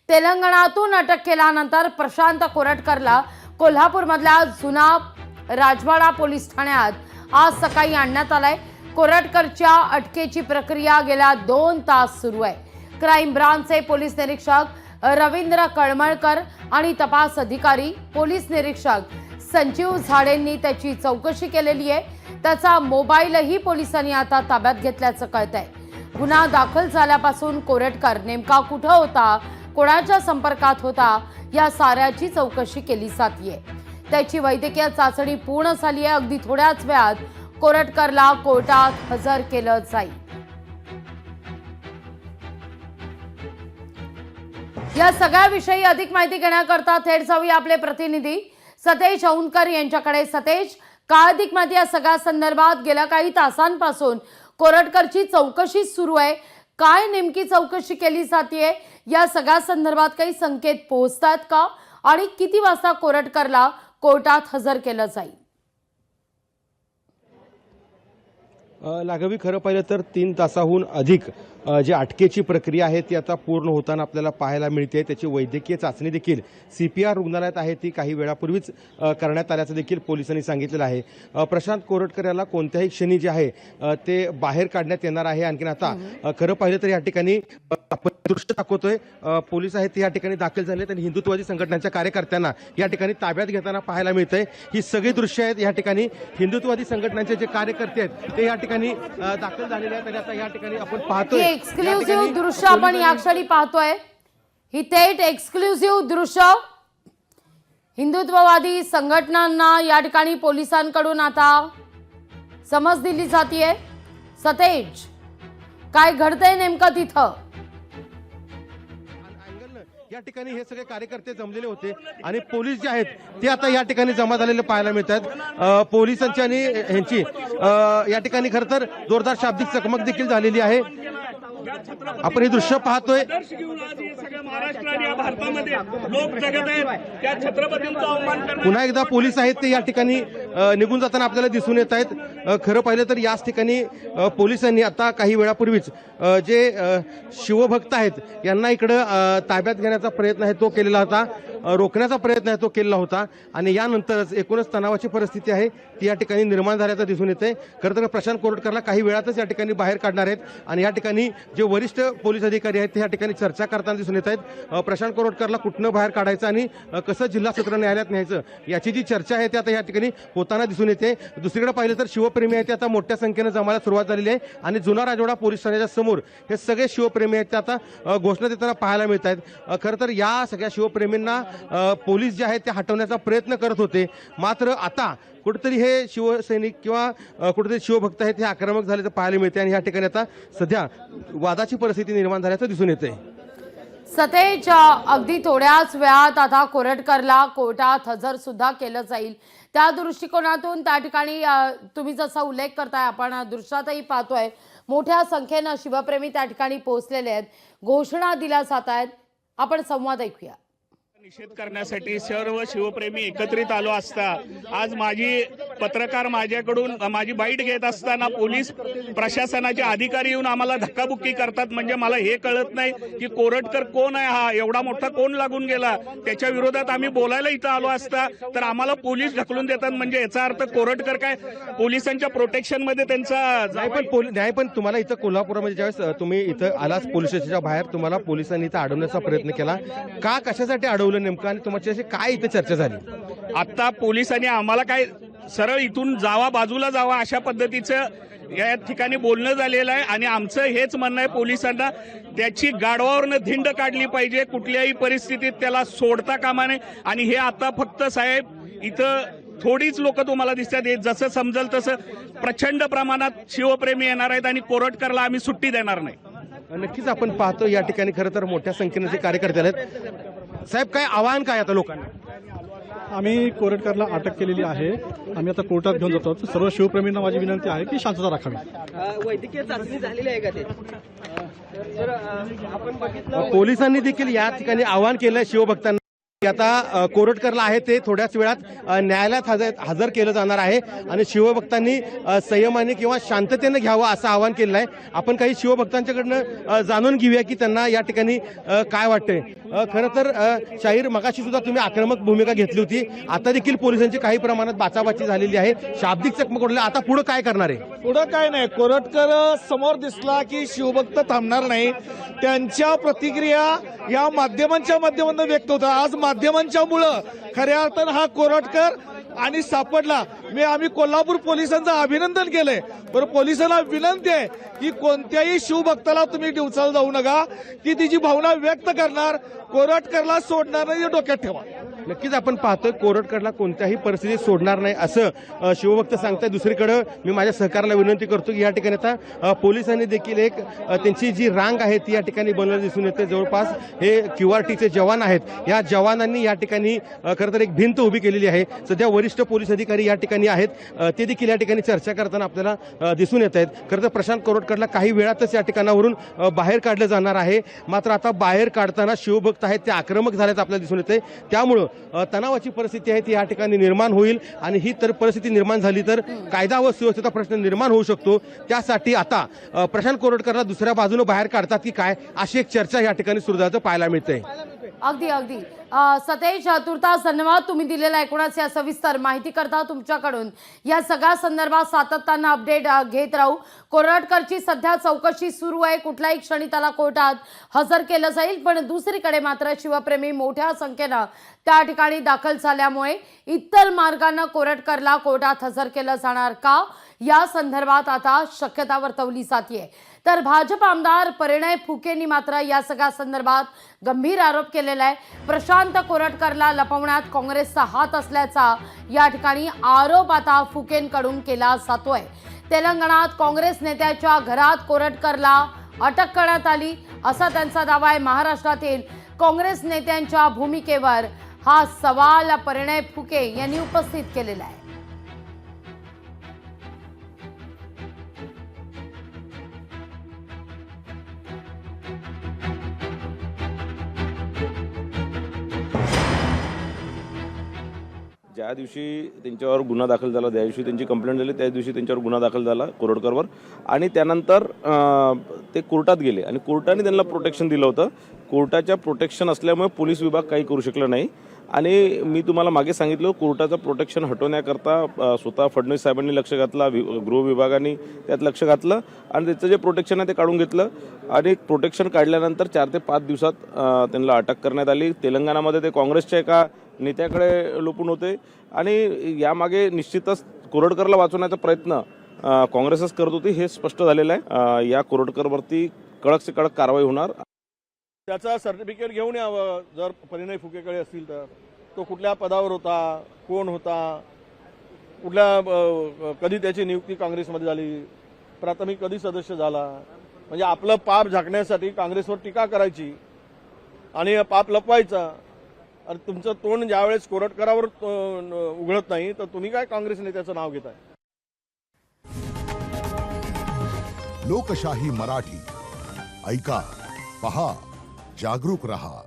तेलंगणातून अटक केल्यानंतर प्रशांत कोरटकरला कोल्हापूरमधल्या जुना राजवाडा पोलीस ठाण्यात आज सकाळी आणण्यात आलंय। कोरटकरच्या अटकेची प्रक्रिया गेल्या 2 तास सुरू आहे। क्राईम ब्रांचचे पोलीस निरीक्षक रवींद्र कळमळकर आणि तपास अधिकारी पोलीस निरीक्षक संजीव झाडेंनी त्याची चौकशी केलेली आहे। त्याचा मोबाईलही पोलिसांनी आता ताब्यात घेतल्याचं कळतंय। गुन्हा दाखल झाल्यापासून कोरटकर नेमका कुठे होता, कोणाच्या संपर्कात होता, या साऱ्याची चौकशी केली जातीये। त्याची वैद्यकीय चाचणी पूर्ण झाली आहे। अगदी थोड्याच वेळात कोरटकरला कोर्टात हजर केलं जाईल। या सगळ्याविषयी अधिक माहिती घेण्याकरता थेट जाऊया आपले प्रतिनिधी सतेज औंधकर यांच्याकडे। सतेज, काय अधिक माहिती या सगळ्या संदर्भात? गेल्या काही तासांपासून कोरटकरची चौकशी सुरू आहे, काय नेमकी चौकशी केली जाते, या सगळ्या संदर्भात काही संकेत पोहोचतात का आणि किती वाजता कोरटकरला कोर्टात हजर केलं जाईल? लाघवी खरं पाहिलं तर 3 तासाहून अधिक जी अटकेची प्रक्रिया आहे ती आता पूर्ण होताना आपल्याला पाहायला मिळते। त्याची वैद्यकीय चाचणी देखील CPR रुग्णालयात आहे, ती काही वेळापूर्वीच करण्यात आल्याचं देखील पोलिसांनी सांगितलेलं आहे। प्रशांत कोरटकर याला कोणत्याही क्षणी जे आहे ते बाहेर काढण्यात येणार आहे। आणखीन आता खरं पाहिलं तर या ठिकाणी आपण दृश्य दाखवतोय, पोलीस आहेत ते या ठिकाणी दाखल झाले आणि हिंदुत्ववादी संघटनांच्या कार्यकर्त्यांना या ठिकाणी ताब्यात घेताना पाहायला मिळतंय। ही सगळी दृश्य आहेत या ठिकाणी हिंदुत्ववादी संघटनांचे जे कार्यकर्ते आहेत ते या ठिकाणी दाखल झालेले आहेत आणि आता या ठिकाणी आपण पाहतोय एक्सक्लुझिव्ह दृश्य आपण या क्षणी पाहतोय। ही थेट एक्सक्लुझिव्ह दृश्य हिंदुत्ववादी संघटनांना या ठिकाणी पोलिसांकडून आता समज दिली जातीये। सतेज, काय घडतंय नेमकं तिथं? या ठिकाणी हे सगळे कार्यकर्ते जमलेले होते आणि पोलीस जे आहेत ते आता या ठिकाणी जमा झालेले पाहायला मिळतात। पोलिसांची आणि ह्यांची या ठिकाणी खरं तर जोरदार शाब्दिक चकमक देखील झालेली आहे। आपण हे दृश्य पाहतोय। पुन्हा एकदा पोलीस आहेत ते या ठिकाणी निघून जाताना आपल्याला दिसून येत आहेत। खरं पाहिलं तर याच ठिकाणी पोलिसांनी आता काही वेळापूर्वीच जे शिवभक्त आहेत यांना इकडं ताब्यात घेण्याचा प्रयत्न आहे तो केलेला होता, रोखण्याचा प्रयत्न आहे तो केलेला होता आणि यानंतरच एकूणच तणावाची परिस्थिती आहे ती या ठिकाणी निर्माण झाल्याचं दिसून येते। खरं तर प्रशांत कोरटकरला काही वेळातच या ठिकाणी बाहेर काढणार आहेत आणि या ठिकाणी जे वरिष्ठ पोलीस अधिकारी आहेत ते या ठिकाणी चर्चा करताना दिसून येत आहेत। प्रशांत कोरटकरला कुठनं बाहेर काढायचं आणि कसं जिल्हा सत्र न्यायालयात न्यायचं याची जी चर्चा आहे ती आता या ठिकाणी होताना दिसून येते। दुसरीकडे पाहिलं तर शिवप्रेमी आहेत ते आता मोठ्या संख्येने जमायला सुरुवात झालेली आहे आणि जुना राजवाडा पोलीस ठाण्याच्या समोर हे सगळे शिवप्रेमी आहेत ते आता घोषणा देताना पाहायला मिळत आहेत। खरं तर या सगळ्या शिवप्रेमींना पोलीस जे आहेत ते हटवण्याचा प्रयत्न करत होते, मात्र आता कुठेतरी हे शिवसैनिक किंवा कुठेतरी शिवभक्त आहेत हे आक्रमक झाल्याचं पाहायला मिळते आणि या ठिकाणी आता सध्या वादाची परिस्थिती निर्माण झाल्याचं दिसून येते। सतेज, अगदी थोड्याच वेळात आता कोरटकरला कोर्टात हजर सुद्धा केलं जाईल। त्या दृष्टिकोनातून त्या ठिकाणी तुम्ही जसा उल्लेख करताय आपण दृश्यातही पाहतोय, मोठ्या संख्येनं शिवप्रेमी त्या ठिकाणी पोहोचलेले आहेत, घोषणा दिल्या जात आहेत। आपण संवाद ऐकूया। निषेध करण्यासाठी सर्व शिवप्रेमी एकत्रित आलो असता आज माझी पत्रकार माझ्याकडून माझी बाईट घेत असताना पोलीस प्रशासनाचे अधिकारी येऊन आम्हाला धक्काबुक्की करतात। म्हणजे मला हे कळत नाही की कोरटकर कोण आहे, हा एवढा मोठा कोण लागून गेला, त्याच्या विरोधात आम्ही बोलायला इथं आलो असता तर आम्हाला पोलीस ढकलून देतात। म्हणजे याचा अर्थ कोरटकर काय पोलिसांच्या प्रोटेक्शन मध्ये त्यांचा नाही पण तुम्हाला इथं कोल्हापूरमध्ये ज्यावेळेस तुम्ही इथं आलाच पोलीस स्टेशनच्या बाहेर तुम्हाला पोलिसांनी इथं अडवण्याचा प्रयत्न केला, का कशासाठी अडवलं नेमकं आणि तुमच्याशी काय इथे चर्चा झाली? आता पोलिसांनी आम्हाला काय सरळ इथून जावा, बाजूला जावा अशा पद्धतीचं या ठिकाणी बोलणं झालेलं आहे आणि आमचं हेच म्हणणं आहे पोलिसांना त्याची गाढवावरनं धिंड काढली पाहिजे, कुठल्याही परिस्थितीत त्याला सोडता कामा नये। आणि हे आता फक्त साहेब इथं थोडीच लोक तुम्हाला दिसतात, जसं समजेल तसं प्रचंड प्रमाणात शिवप्रेमी येणार आहेत आणि कोरटकरला आम्ही सुट्टी देणार नाही। नक्कीच आपण पाहतो या ठिकाणी खरं तर मोठ्या संख्येने जे कार्यकर्ते आहेत। साहेब, काय आव्हान काय आता लोकांना? आम्ही कोरटकरला अटक केलेली आहे, आम्ही आता कोर्टात घेऊन जातो। सर्व शिवप्रेमींना माझी विनंती आहे की शांतता राखावी। वैद्यकीय चाचणी झालेली आहे का ते? आपण बघितलं पोलिसांनी देखील या ठिकाणी आवाहन केलं शिवभक्तांना। आता कोरटकरला आहे ते थोड्याच वेळात न्यायालयात हजर केलं जाणार आहे आणि शिवभक्तांनी संयमाने किंवा शांततेने घ्यावं असं आवाहन केलं आहे. आपण काही शिवभक्तांच्याकडनं जाणून घेऊया की त्यांना या ठिकाणी काय वाटतंय. खरं तर शाहीर, मगाशी सुद्धा तुम्ही आक्रमक भूमिका घेतली होती, आता देखील पोलिसांची काही प्रमाणात बाचाबाची झालेली आहे, शाब्दिक चकमक उडली. आता पुढे काय करणार आहे? पुढं काय नाही, कोरटकर समोर दिसला की शिवभक्त थांबणार नाही. त्यांच्या प्रतिक्रिया या माध्यमांच्या माध्यमातून व्यक्त होतात. आज माध्यमांच्या मुळे खऱ्या अर्थानं हा कोरटकर आणि सापडला. आम्ही कोल्हापूर पोलिसांचं अभिनंदन केलंय, पण पोलिसांना विनंती आहे की कोणत्याही शिवभक्ताला तुम्ही डिवचाला जाऊ नका, की तिची भावना व्यक्त करणार, कोरटकरला सोडणार नाही हे डोक्यात ठेवा. नक्कीच आपण पाहतोय कोरटकरला कोणत्याही परिस्थितीत सोडणार नाही असं शिवभक्त सांगताय. दुसरीकडे मी माझ्या सहकार्याला विनंती करतो की या ठिकाणी आता पोलिसांनी देखील एक त्यांची जी रांग आहे ती या ठिकाणी बनवल्याचं दिसून येते. जवळपास हे QRTचे जवान आहेत, या जवानांनी या ठिकाणी खरं तर एक भिंत उभी केलेली आहे. सध्या वरिष्ठ पोलीस अधिकारी या ठिकाणी आहेत, ते देखील या ठिकाणी चर्चा करताना आपल्याला दिसून येत आहेत. खरं तर प्रशांत कोरटकरला काही वेळातच या ठिकाणावरून बाहेर काढलं जाणार आहे. मात्र आता बाहेर काढताना शिवभक्त आहेत ते आक्रमक झाल्याचं आपल्याला दिसून येते. त्यामुळं तणावाची परिस्थिती आहे ती या ठिकाणी निर्माण होईल आणि ही तर परिस्थिती निर्माण झाली तर कायदा व सुव्यवस्थेचा प्रश्न निर्माण होऊ शकतो. त्यासाठी आता प्रशांत कोरटकरला दुसऱ्या बाजूने बाहेर काढतात की काय, अशी एक चर्चा या ठिकाणी सुरू झाल्याचं पाहायला मिळते. अगदी सतेज, तुर्तास धन्यवाद तुम्ही दिलेला एकूणच या सविस्तर माहिती करता. तुमच्याकडून या सगळ्या संदर्भात सातत्यानं अपडेट घेत राहू. कोरटकरची सध्या चौकशी सुरू आहे, कुठल्याही क्षणी त्याला कोर्टात हजर केलं जाईल. पण दुसरीकडे मात्र शिवप्रेमी मोठ्या संख्येनं त्या ठिकाणी दाखल झाल्यामुळे इतर मार्गानं कोरटकरला कोर्टात हजर केलं जाणार का, या संदर्भात आता शक्यता वर्तवली जाते. तर भाजप आमदार परिणय फुकेंनी मात्र या सगळ्या संदर्भात गंभीर आरोप केलेला आहे. प्रशांत कोरटकरला लपवण्यात काँग्रेसचा हात असल्याचा या ठिकाणी आरोप आता फुकेंकडून केला जातोय. तेलंगणात काँग्रेस नेत्याच्या घरात कोरटकरला अटक करण्यात आली असा त्यांचा दावा आहे. महाराष्ट्रातील काँग्रेस नेत्यांच्या भूमिकेवर हा सवाल परिणय फुके यांनी उपस्थित केलेला आहे. ज्या दिवशी त्यांच्यावर गुन्हा दाखल झाला, त्या दिवशी त्यांची कंप्लेंट झाली, त्या दिवशी त्यांच्यावर गुन्हा दाखल झाला कोरटकरवर आणि त्यानंतर ते कोर्टात गेले आणि कोर्टाने त्यांना प्रोटेक्शन दिलं होतं. कोर्टाच्या प्रोटेक्शन असल्यामुळे पोलीस विभाग काही करू शकला नाही आणि मी तुम्हाला मागे सांगितलं कोर्टाचं प्रोटेक्शन हटवण्याकरता स्वतः फडणवीस साहेबांनी लक्ष घातला, गृह विभागाने त्यात लक्ष घातलं आणि त्याचं जे प्रोटेक्शन आहे ते काढून घेतलं आणि प्रोटेक्शन काढल्यानंतर 4 ते 5 दिवसात त्यांना अटक करण्यात आली. तेलंगणामध्ये ते काँग्रेसच्या एका नेत्याकडे लपून होते आणि यामागे निश्चितच कोरटकरला वाचवण्याचा प्रयत्न काँग्रेसच करत होती हे स्पष्ट झालेलं आहे. या कोरटकरवरती कडक से कडक कारवाई होणार. त्याचा सर्टिफिकेट घेऊन यावं जर परिणय फुकेकडे असतील तर. तो कुठल्या पदावर होता, कोण होता, कुठल्या कधी त्याची नियुक्ती काँग्रेसमध्ये झाली, प्राथमिक कधी सदस्य झाला. म्हणजे आपलं पाप झाकण्यासाठी काँग्रेसवर टीका करायची आणि पाप लपवायचा. आणि तुमचं तोंड ज्यावेळेस कोरटकरावर उघडत नाही तर तुम्ही काय काँग्रेस नेत्याचं नाव घेताय. लोकशाही मराठी ऐका, पहा, जागरूक रहा.